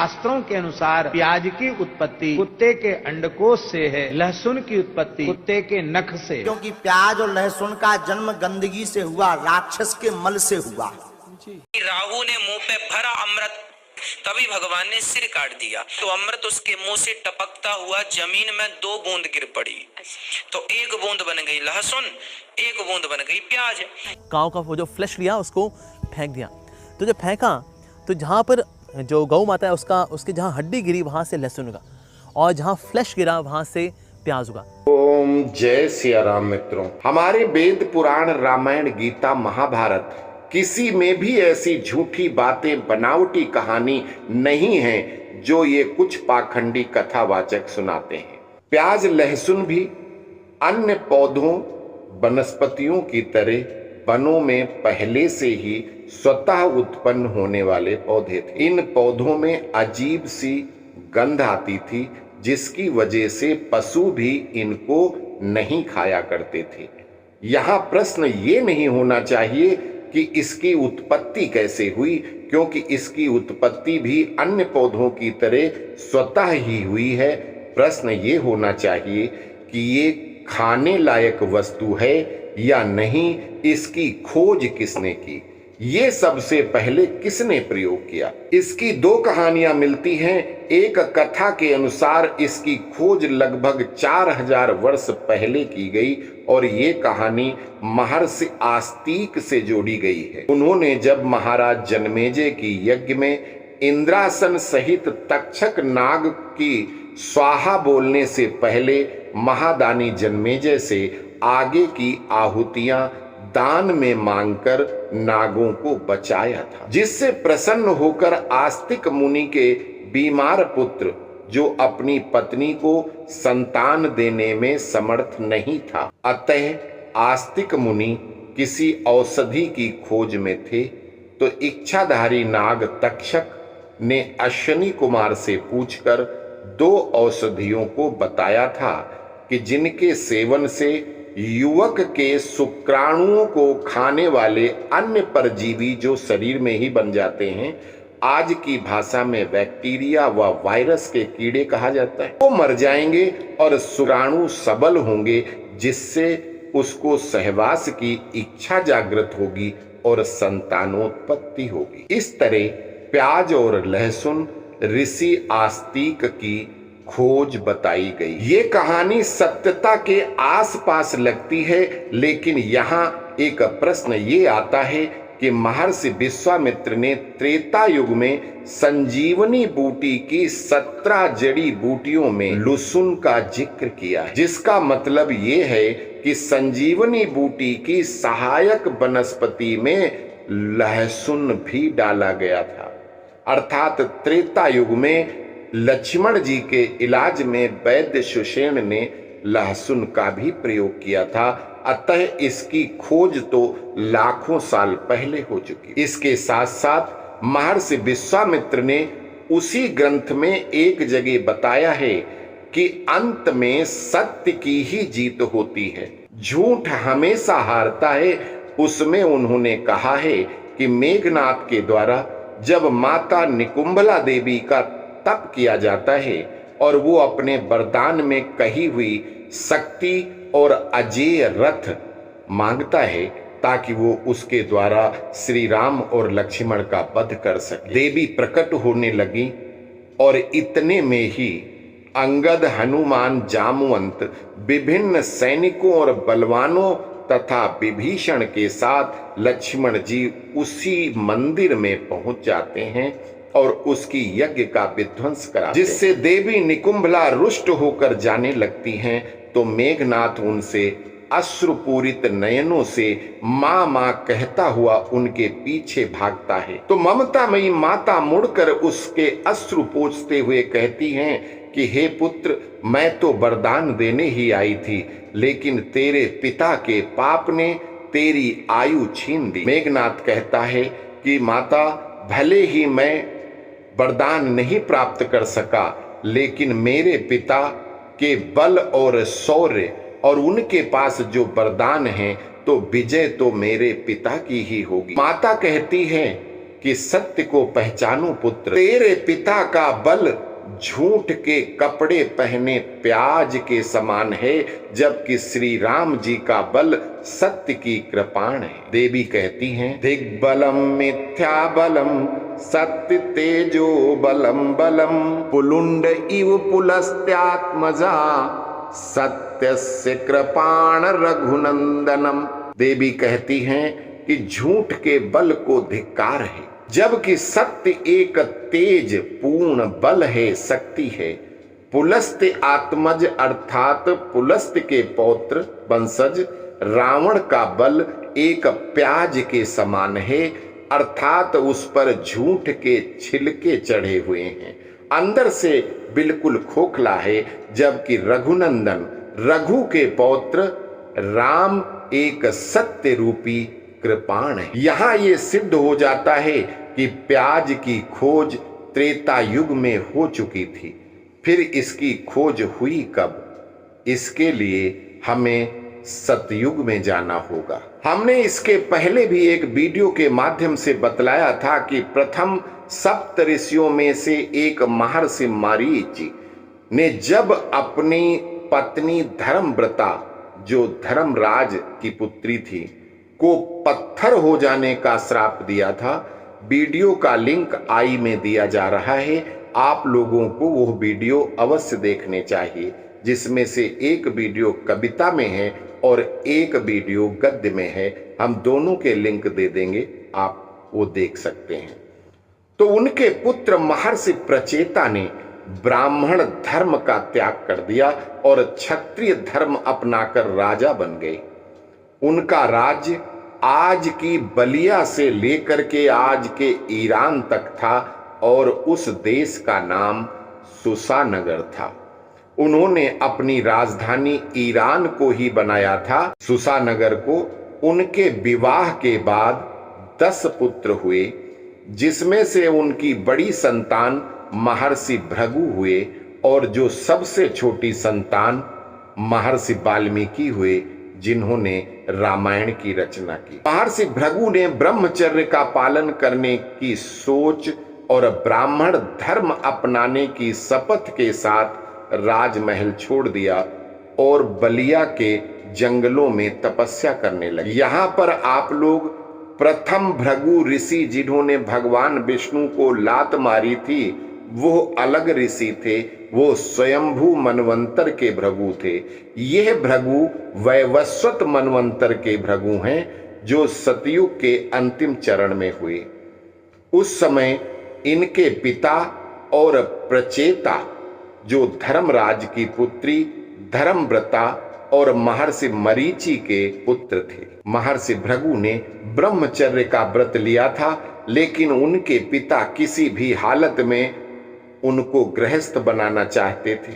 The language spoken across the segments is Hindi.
शास्त्रों के अनुसार प्याज की उत्पत्ति कुत्ते के अंडकोश से है, लहसुन की उत्पत्ति कुत्ते के नख से। क्योंकि प्याज और लहसुन का जन्म गंदगी से हुआ, राक्षस के मल से हुआ। राहु ने मुंह पे भरा अमृत, तभी भगवान ने सिर काट दिया, तो अमृत उसके मुंह से टपकता हुआ जमीन में 2 बूंद गिर पड़ी। तो 1 बूंद बन गई लहसुन, 1 बूंद बन गई प्याज। काऊ का वो जो फ्लैश लिया उसको फेंक दिया। तो जब फेंका तो जहाँ पर जो गौ माता है उसके जहाँ हड्डी गिरी वहाँ से लहसुन उगा, और जहाँ फ्लैश गिरा वहाँ से प्याज उगा। ओम जय सिया राम। मित्रों, हमारे वेद पुराण रामायण गीता महाभारत किसी में भी ऐसी झूठी बातें, बनावटी कहानी नहीं है जो ये कुछ पाखंडी कथावाचक सुनाते हैं। प्याज लहसुन भी अन्य पौधों वनस्पतियों की तरह वनों में पहले से ही स्वतः उत्पन्न होने वाले पौधे थे। इन पौधों में अजीब सी गंध आती थी, जिसकी वजह से पशु भी इनको नहीं खाया करते थे। यहाँ प्रश्न ये नहीं होना चाहिए कि इसकी उत्पत्ति कैसे हुई, क्योंकि इसकी उत्पत्ति भी अन्य पौधों की तरह स्वतः ही हुई है। प्रश्न ये होना चाहिए कि ये खाने लायक वस्तु है या नहीं, इसकी खोज किसने की, ये सबसे पहले किसने प्रयोग किया। इसकी 2 कहानियां मिलती हैं। एक कथा के अनुसार इसकी खोज लगभग 4000 वर्ष पहले की गई और ये कहानी महर्षि आस्तिक से जोड़ी गई है। उन्होंने जब महाराज जन्मेजय की यज्ञ में इंद्रासन सहित तक्षक नाग की स्वाहा बोलने से पहले महादानी जन्मेजय से आगे की आहुतियां दान में मांगकर नागों को बचाया था, जिससे प्रसन्न होकर आस्तिक मुनि के बीमार पुत्र, जो अपनी पत्नी को संतान देने में समर्थ नहीं था, अतः आस्तिक मुनि किसी औषधि की खोज में थे, तो इच्छाधारी नाग तक्षक ने अश्विनी कुमार से पूछकर 2 औषधियों को बताया था कि जिनके सेवन से युवक के शुक्राणुओं को खाने वाले अन्य परजीवी जो शरीर में ही बन जाते हैं, आज की भाषा में बैक्टीरिया व वायरस के कीड़े कहा जाता है, वो मर जाएंगे और शुक्राणु सबल होंगे, जिससे उसको सहवास की इच्छा जागृत होगी और संतानोत्पत्ति होगी। इस तरह प्याज और लहसुन ऋषि आस्तिक की खोज बताई गई। ये कहानी सत्यता के आसपास लगती है, लेकिन यहाँ एक प्रश्न ये आता है कि महर्षि विश्वामित्र ने त्रेता युग में संजीवनी बूटी की 17 जड़ी बूटियों में लहसुन का जिक्र किया है, जिसका मतलब ये है कि संजीवनी बूटी की सहायक वनस्पति में लहसुन भी डाला गया था। अर्थात त्रेता युग में लक्ष्मण जी के इलाज में वैद्य सुषेण ने लहसुन का भी प्रयोग किया था, अतः इसकी खोज तो लाखों साल पहले हो चुकी। इसके साथ साथ महर्षि विश्वामित्र ने उसी ग्रंथ में एक जगह बताया है कि अंत में सत्य की ही जीत होती है, झूठ हमेशा हारता है। उसमें उन्होंने कहा है कि मेघनाथ के द्वारा जब माता निकुंभला देवी का तप किया जाता है और वो अपने वरदान में कही हुई शक्ति और अजेय रथ मांगता है ताकि वो उसके द्वारा श्री राम और लक्ष्मण का वध कर सके, देवी प्रकट होने लगी और इतने में ही अंगद, हनुमान, जामवंत, विभिन्न सैनिकों और बलवानों तथा विभीषण के साथ लक्ष्मण जी उसी मंदिर में पहुंच जाते हैं और उसकी यज्ञ का विध्वंस कराते, जिससे देवी निकुंभला रुष्ट होकर जाने लगती हैं। तो मेघनाथ उनसे अश्रुपूरित नयनों से माँ माँ कहता हुआ उनके पीछे भागता है। तो ममतामयी माता मुड़कर उसके अश्रु पोंछते हुए कहती हैं कि हे पुत्र, मैं तो वरदान देने ही आई थी, लेकिन तेरे पिता के पाप ने तेरी आयु छीन दी। मेघनाथ कहता है कि माता, भले ही मैं वरदान नहीं प्राप्त कर सका, लेकिन मेरे पिता के बल और शौर्य और उनके पास जो वरदान है, तो विजय तो मेरे पिता की ही होगी। माता कहती है कि सत्य को पहचानो पुत्र। तेरे पिता का बल झूठ के कपड़े पहने प्याज के समान है, जबकि श्री राम जी का बल सत्य की कृपाण है। देवी कहती हैं, दिग्बलम मिथ्या बलम सत्य तेजो बलम बलम पुलुंड इव पुलस्त्यात्मजा सत्यस्य कृपाण रघुनंदनम। देवी कहती हैं कि झूठ के बल को धिक्कार है, जबकि सत्य एक तेज पूर्ण बल है, शक्ति है। पुलस्त आत्मज अर्थात पुलस्त के पौत्र वंशज रावण का बल एक प्याज के समान है, अर्थात उस पर झूठ के छिलके चढ़े हुए हैं, अंदर से बिल्कुल खोखला है। जबकि रघुनंदन रघु के पौत्र राम एक सत्य रूपी कृपाण है। यहां ये सिद्ध हो जाता है कि प्याज की खोज त्रेता युग में हो चुकी थी, फिर इसकी खोज हुई कब? इसके लिए हमें सतयुग में जाना होगा। हमने इसके पहले भी एक वीडियो के माध्यम से बतलाया था कि प्रथम सप्त ऋषियों में से एक महर्षि मारीच ने जब अपनी पत्नी धर्मव्रता, जो धर्मराज की पुत्री थी, को पत्थर हो जाने का श्राप दिया था। वीडियो का लिंक आई में दिया जा रहा है, आप लोगों को वो वीडियो अवश्य देखने चाहिए, जिसमें से एक वीडियो कविता में है और एक वीडियो गद्य में है। हम दोनों के लिंक दे देंगे, आप वो देख सकते हैं। तो उनके पुत्र महर्षि प्रचेता ने ब्राह्मण धर्म का त्याग कर दिया और क्षत्रिय धर्म अपनाकर राजा बन गए। उनका राज्य आज की बलिया से लेकर के आज के ईरान तक था और उस देश का नाम सुसानगर था। उन्होंने अपनी राजधानी ईरान को ही बनाया था, सुसानगर को। उनके विवाह के बाद 10 पुत्र हुए, जिसमें से उनकी बड़ी संतान महर्षि भृगु हुए और जो सबसे छोटी संतान महर्षि वाल्मीकि हुए, जिन्होंने रामायण की रचना की। महर्षि भृगु ने ब्रह्मचर्य का पालन करने की सोच और ब्राह्मण धर्म अपनाने की शपथ के साथ राजमहल छोड़ दिया और बलिया के जंगलों में तपस्या करने लगे। यहाँ पर आप लोग प्रथम भृगु ऋषि, जिन्होंने भगवान विष्णु को लात मारी थी, वो अलग ऋषि थे, वो स्वयंभू मनवंतर के भृगु थे। यह भृगु वैवस्वत मनवंतर के भृगु हैं, जो सतयुग के अंतिम चरण में हुए। उस समय इनके पिता और प्रचेता, जो धर्मराज की पुत्री धर्मव्रता और महर्षि मरीचि के पुत्र थे। महर्षि भृगु ने ब्रह्मचर्य का व्रत लिया था, लेकिन उनके पिता किसी भी हालत में उनको गृहस्थ बनाना चाहते थे।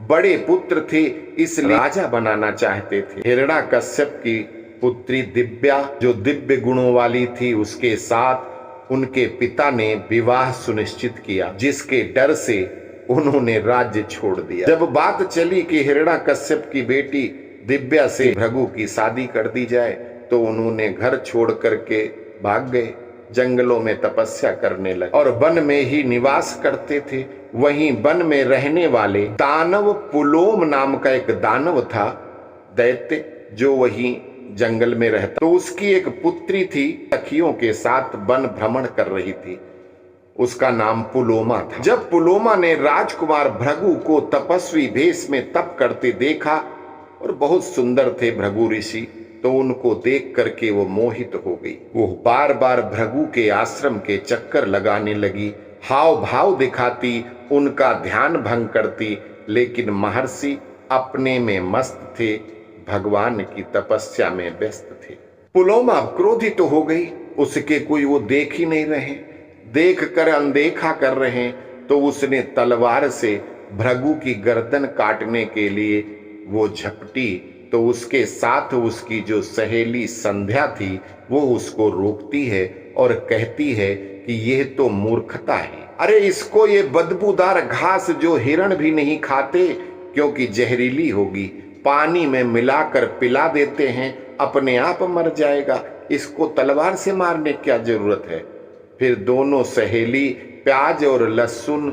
बड़े पुत्र थे, इसलिए राजा बनाना चाहते थे। हिरण्याकश्यप की पुत्री दिव्या, जो दिव्य गुणों वाली थी, उसके साथ उनके पिता ने विवाह सुनिश्चित किया, जिसके डर से उन्होंने राज्य छोड़ दिया। जब बात चली कि हिरण्याकश्यप की बेटी दिव्या से भृगु की शादी कर दी जाए, तो उन्होंने घर छोड़ करके भाग गए, जंगलों में तपस्या करने लगे और वन में ही निवास करते थे। वहीं वन में रहने वाले दानव पुलोम नाम का एक दानव था, दैत्य, जो वहीं जंगल में रहता। तो उसकी एक पुत्री थी, सखियों के साथ वन भ्रमण कर रही थी, उसका नाम पुलोमा था। जब पुलोमा ने राजकुमार भृगु को तपस्वी भेष में तप करते देखा, और बहुत सुंदर थे भृगु ऋषि, तो उनको देख करके वो मोहित हो गई। वो बार बार भृगु के आश्रम के चक्कर लगाने लगी, हाव भाव दिखाती, उनका ध्यान भंग करती, लेकिन महर्षि अपने में मस्त थे, भगवान की तपस्या में व्यस्त थे। पुलोमा क्रोधित तो हो गई, उसके कोई वो देख ही नहीं रहे, देख कर अनदेखा कर रहे, तो उसने तलवार से भृगु की गर्दन काटने के लिए वो झपटी, तो उसके साथ उसकी जो सहेली संध्या थी, वो उसको रोकती है और कहती है कि यह तो मूर्खता है। अरे इसको ये बदबूदार घास जो हिरण भी नहीं खाते, क्योंकि जहरीली होगी, पानी में मिलाकर पिला देते हैं, अपने आप मर जाएगा, इसको तलवार से मारने क्या जरूरत है। फिर दोनों सहेली प्याज और लहसुन,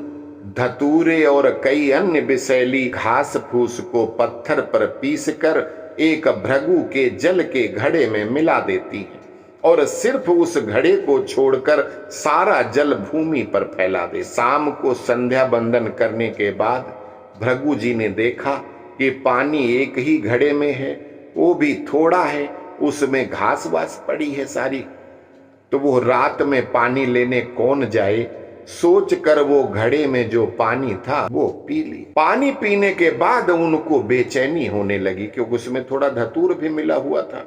धतूरे और कई अन्य विषैली घास फूस को पत्थर पर पीसकर एक भृगु के जल के घड़े में मिला देती है और सिर्फ उस घड़े को छोड़कर सारा जल भूमि पर फैला दे। शाम को संध्या बंदन करने के बाद भृगु जी ने देखा कि पानी एक ही घड़े में है, वो भी थोड़ा है, उसमें घास वास पड़ी है सारी, तो वो रात में पानी लेने कौन जाए, सोच कर वो घड़े में जो पानी था वो पी ली। पानी पीने के बाद उनको बेचैनी होने लगी क्योंकि उसमें थोड़ा धतूर भी मिला हुआ था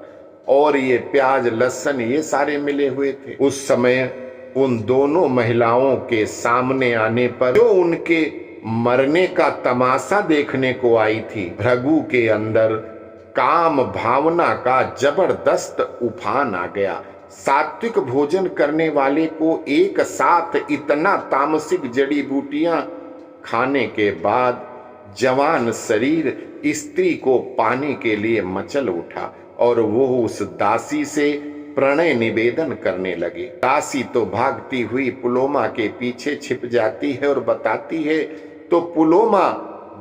और ये प्याज लहसुन ये सारे मिले हुए थे। उस समय उन दोनों महिलाओं के सामने आने पर जो उनके मरने का तमाशा देखने को आई थी, भृगु के अंदर काम भावना का जबरदस्त उफान आ गया। सात्विक भोजन करने वाले को एक साथ इतना तामसिक जड़ी बूटियां खाने के बाद जवान शरीर स्त्री को पाने के लिए मचल उठा और वो उस दासी से प्रणय निवेदन करने लगे। दासी तो भागती हुई पुलोमा के पीछे छिप जाती है और बताती है, तो पुलोमा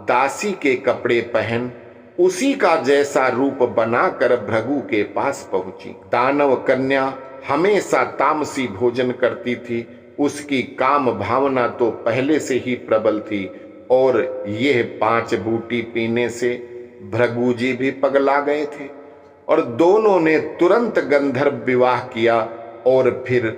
दासी के कपड़े पहन उसी का जैसा रूप बनाकर भृगु के पास पहुंची। दानव कन्या हमेशा तामसी भोजन करती थी, उसकी काम भावना तो पहले से ही प्रबल थी और यह 5 बूटी पीने से भृगु जी भी पगला गए थे और दोनों ने तुरंत गंधर्व विवाह किया और फिर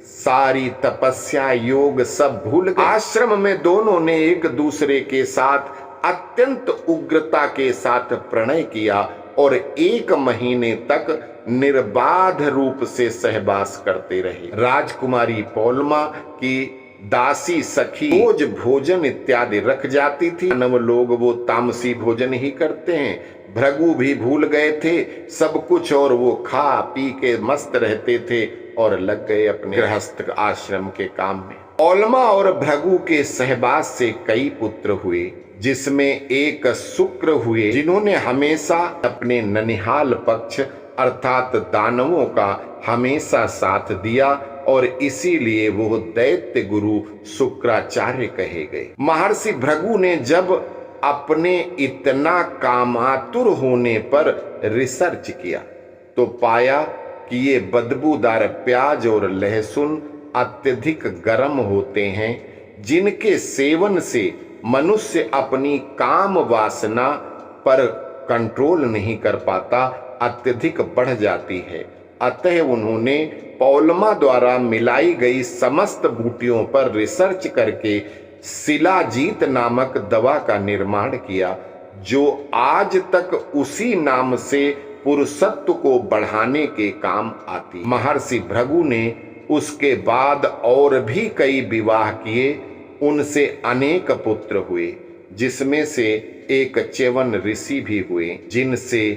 सारी तपस्या योग सब भूल गए। आश्रम में दोनों ने एक दूसरे के साथ अत्यंत उग्रता के साथ प्रणय किया और 1 महीने तक निर्बाध रूप से सहवास करते रहे। राजकुमारी पौलमा की दासी सखी रोज भोजन इत्यादि रख जाती थी। मानव लोग वो तामसी भोजन ही करते हैं। भृगु भी भूल गए थे सब कुछ और वो खा पी के मस्त रहते थे और लग गए अपने गृहस्थ आश्रम के काम में। पौलमा और भृगु के सहवास से कई पुत्र हुए, जिसमें एक शुक्र हुए जिन्होंने हमेशा अपने ननिहाल पक्ष अर्थात दानवों का हमेशा साथ दिया और इसीलिए वो दैत्य गुरु शुक्राचार्य कहे गए। महर्षि भृगु ने जब अपने इतना कामातुर होने पर रिसर्च किया तो पाया कि ये बदबूदार प्याज और लहसुन अत्यधिक गर्म होते हैं, जिनके सेवन से मनुष्य अपनी काम वासना पर कंट्रोल नहीं कर पाता, अत्यधिक बढ़ जाती है। अतः उन्होंने पौलमा द्वारा मिलाई गई समस्त बूटियों पर रिसर्च करके शिलाजीत नामक दवा का निर्माण किया, जो आज तक उसी नाम से पुरुषत्व को बढ़ाने के काम आती। महर्षि भृगु ने उसके बाद और भी कई विवाह किए, उनसे अनेक पुत्र हुए, जिसमें से एक च्यवन ऋषि भी हुए, जिनसे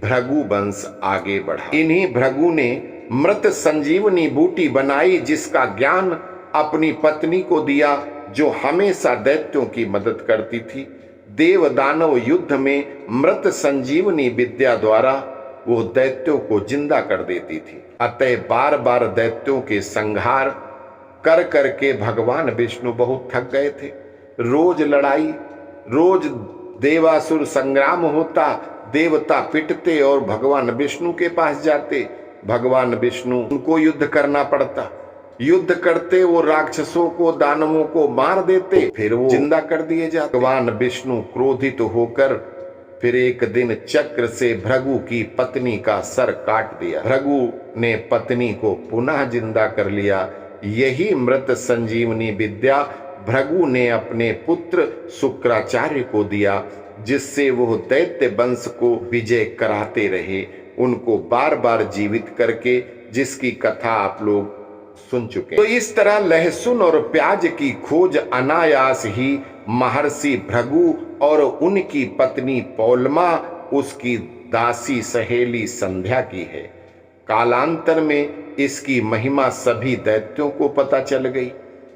भृगु वंश आगे बढ़ा। इन्हीं भृगु ने मृत संजीवनी बूटी बनाई, जिसका ज्ञान अपनी पत्नी को दिया, जो हमेशा दैत्यों की मदद करती थी। देव दानव युद्ध में मृत संजीवनी विद्या द्वारा वो दैत्यों को जिंदा कर देती थी। अतः बार बार दैत्यों के संहार कर करके भगवान विष्णु बहुत थक गए थे। रोज लड़ाई, रोज देवासुर संग्राम होता, देवता पिटते और भगवान विष्णु के पास जाते। भगवान विष्णु उनको युद्ध करना पड़ता। युद्ध करते वो राक्षसों को दानवों को मार देते, फिर वो जिंदा कर दिए जाते। भगवान विष्णु क्रोधित होकर फिर एक दिन चक्र से भृगु की पत्नी का सर काट दिया। भृगु ने पत्नी को पुनः जिंदा कर लिया। यही मृत संजीवनी विद्या भृगु ने अपने पुत्र शुक्राचार्य को दिया, जिससे वो दैत्य वंश को विजय कराते रहे, उनको बार बार जीवित करके, जिसकी कथा आप लोग सुन चुके। तो इस तरह लहसुन और प्याज की खोज अनायास ही महर्षि भृगु और उनकी पत्नी पौलमा, उसकी दासी सहेली संध्या की है। कालांतर में इसकी महिमा सभी दैत्यों को पता चल गई।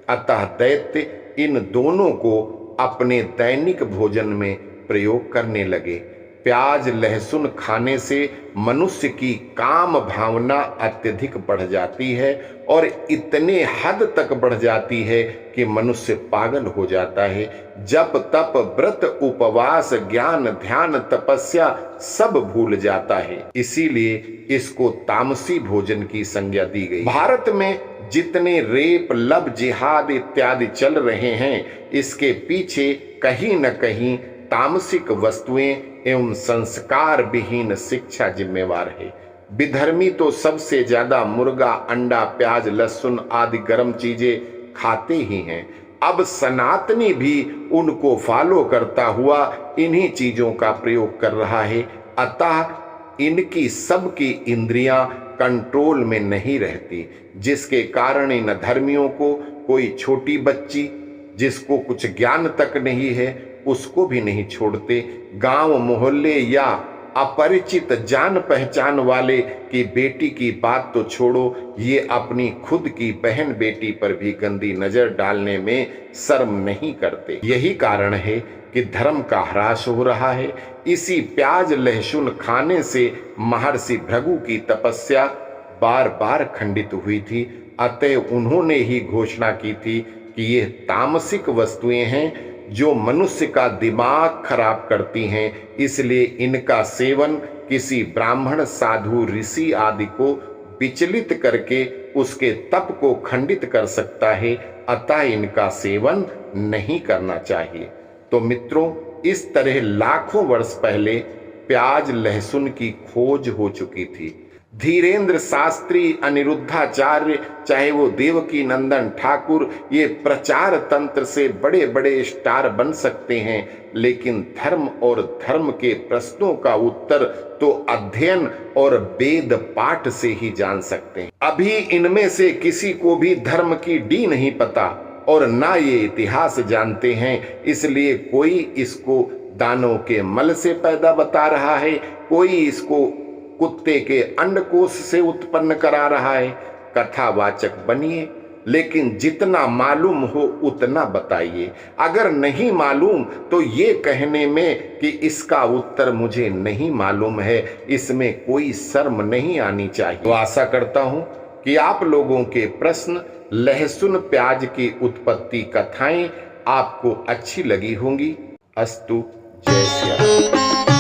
अतः दैत्य इन दोनों को अपने दैनिक भोजन में प्रयोग करने लगे। प्याज लहसुन खाने से मनुष्य की काम भावना अत्यधिक बढ़ जाती है और इतने हद तक बढ़ जाती है कि मनुष्य पागल हो जाता है। जप तप व्रत उपवास ज्ञान ध्यान तपस्या सब भूल जाता है। इसीलिए इसको तामसी भोजन की संज्ञा दी गई। भारत में जितने रेप लव जिहाद इत्यादि चल रहे हैं, इसके पीछे कहीं न कहीं तामसिक वस्तुएं एवं संस्कार विहीन शिक्षा जिम्मेवार है। विधर्मी तो सबसे ज्यादा मुर्गा अंडा प्याज लहसुन आदि गर्म चीजें खाते ही हैं। अब सनातनी भी उनको फॉलो करता हुआ इन्हीं चीजों का प्रयोग कर रहा है। अतः इनकी सबकी इंद्रियां कंट्रोल में नहीं रहती, जिसके कारण इन धर्मियों को कोई छोटी बच्ची जिसको कुछ ज्ञान तक नहीं है उसको भी नहीं छोड़ते। गांव मोहल्ले या अपरिचित जान पहचान वाले की बेटी की बात तो छोड़ो, ये अपनी खुद की बहन बेटी पर भी गंदी नजर डालने में शर्म नहीं करते। यही कारण है कि धर्म का ह्रास हो रहा है। इसी प्याज लहसुन खाने से महर्षि भृगु की तपस्या बार बार खंडित हुई थी। अतः उन्होंने ही घोषणा की थी कि ये तामसिक वस्तुएं हैं जो मनुष्य का दिमाग खराब करती हैं, इसलिए इनका सेवन किसी ब्राह्मण साधु ऋषि आदि को विचलित करके उसके तप को खंडित कर सकता है। अतः इनका सेवन नहीं करना चाहिए। तो मित्रों, इस तरह लाखों वर्ष पहले प्याज लहसुन की खोज हो चुकी थी। धीरेन्द्र शास्त्री अनिरुद्धाचार्य चाहे वो देवकी नंदन ठाकुर, ये प्रचार तंत्र से बड़े बड़े स्टार बन सकते हैं, लेकिन धर्म और धर्म के प्रश्नों का उत्तर तो अध्ययन और वेद पाठ से ही जान सकते हैं। अभी इनमें से किसी को भी धर्म की डी नहीं पता और ना ये इतिहास जानते हैं। इसलिए कोई इसको दानों के मल से पैदा बता रहा है, कोई इसको कुत्ते के अंडकोश से उत्पन्न करा रहा है। कथावाचक बनिए, लेकिन जितना मालूम हो उतना बताइए। अगर नहीं मालूम तो ये कहने में कि इसका उत्तर मुझे नहीं मालूम है, इसमें कोई शर्म नहीं आनी चाहिए। तो आशा करता हूं कि आप लोगों के प्रश्न, लहसुन प्याज की उत्पत्ति कथाएं आपको अच्छी लगी होंगी। अस्तु, जय श्री राम।